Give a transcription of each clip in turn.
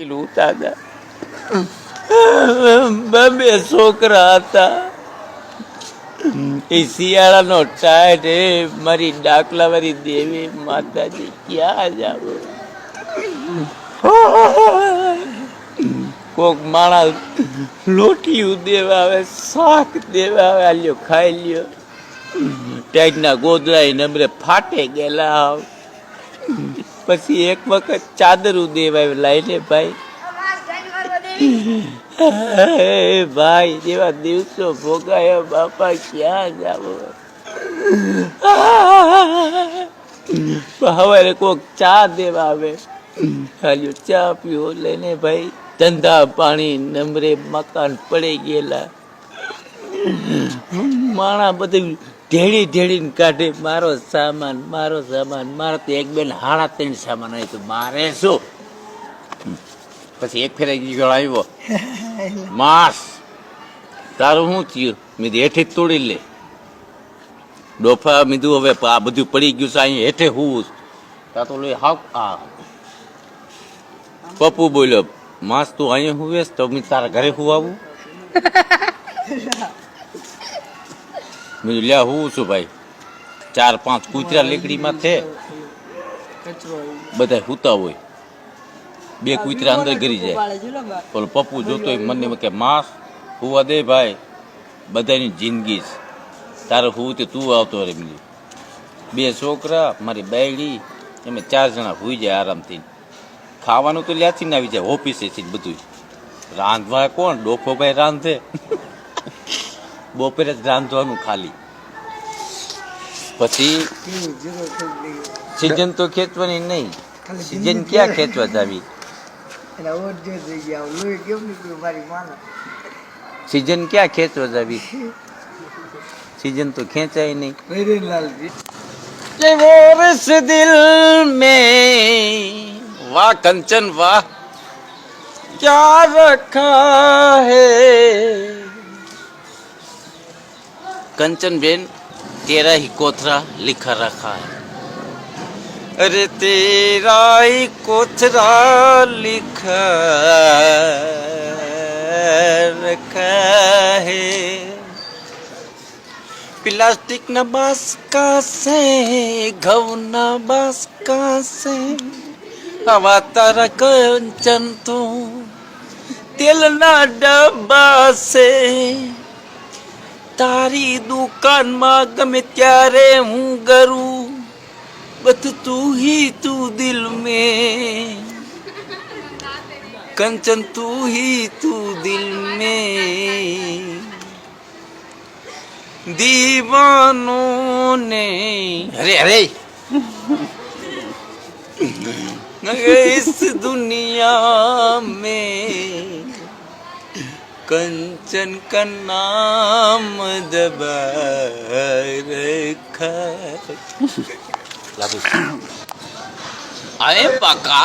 પેલું દાદા બે છોકરા હતા. એ શિયાળાનો ટાઈટ એ મારી ડાકલાવાળી દેવી માતાજી ક્યાં જાવ. કોક માણસ લોટીયું દેવા આવે, શાક દેવા આવે, આ લ્યો ખાઈ લ્યો. ટાઈટના ગોદડા નમરે ફાટે ગયેલા. પછી એક વખત ચાદરું દેવાય લાઈને ભાઈ. ભાઈ જેવા દિવસો ભોગાયા બાપા ક્યાં જાવ. સવારે કોક ચા દેવા આવે, હાલ્યો ચા પીવો લઈને ભાઈ. ધંધા પાણી નંબરે મકાન પડી ગયેલા. માણા બધું ઢેડી ઢેડીને કાઢે, મારો સામાન મારો સામાન. મારે તો એક બેન 3.5 સામાન આવ્યો તો મારે શું. પછી એક ફેરે આવ્યો, માસ તારું શું થયું? મેં હેઠે જ તોડી લે ડોફા. મીધું હવે આ બધું પડી ગયું છે, અહીં હેઠે હું તા તો લે હાવ. આ પપ્પુ બોલ્યો, માસ તું અહીંયા હુવેસ તો મેં તારા ઘરે હું આવું. મેં લ્યા હું છું ભાઈ. 4-5 કૂતરા લેકડીમાં છે, બધા હુતા હોય. 2 કૂતરા અંદર ગરી જાય. બોલો પપ્પુ જોતો મને કે માસ હુવા દે ભાઈ, બધાની જિંદગી છે, તારે હું તે તું આવતો રે. મિલી 2 છોકરા મારી બાયડી, એમે 4 જણા હુઈ જાય આરામથી. ખાવાનું તો લ્યાથી ને આવી જાય ઓફિસે થી બધું. રાંધવા કોણ? ડોફો ભાઈ રાંધે. બપોરે જ રાંધવાનું ખાલી. પછી સિઝન તો ખેંચવાની નહીં. સિઝન ક્યાં ખેંચવા જાવી? सीजन क्या खेचवा जावी? सीजन तो खेचाई नहीं. वो इस दिल में वाह कंचन वाह क्या रखा है. कंचन बेन तेरा ही कोथरा लिखा रखा है. अरे तेरा ही कोथरा लिखा रखा है. प्लास्टिक न बास्का से घवना बास्का से हवा तारा कंचन तो तेल ना डब्बा से. તારી દુકાનમાં ગમે ત્યારે હું કરું, બસ તું હી તું દિલ મેં. કંચન તું હી તું દિલ મેં. દીવાનો ને અરે અરે इस दुनिया में कंचन का नाम दबा रखा. अरे पका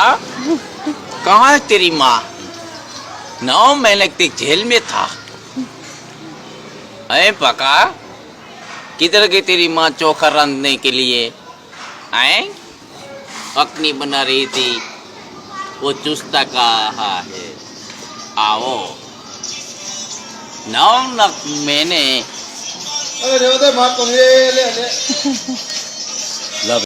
कहाँ है तेरी माँ? 9 महीने तक जेल में था. अरे पका किधर गई तेरी माँ चोखा रांधने के लिए? आए अग्नि बना रही थी, वो चुस्ता कहा है आओ. 9 महीने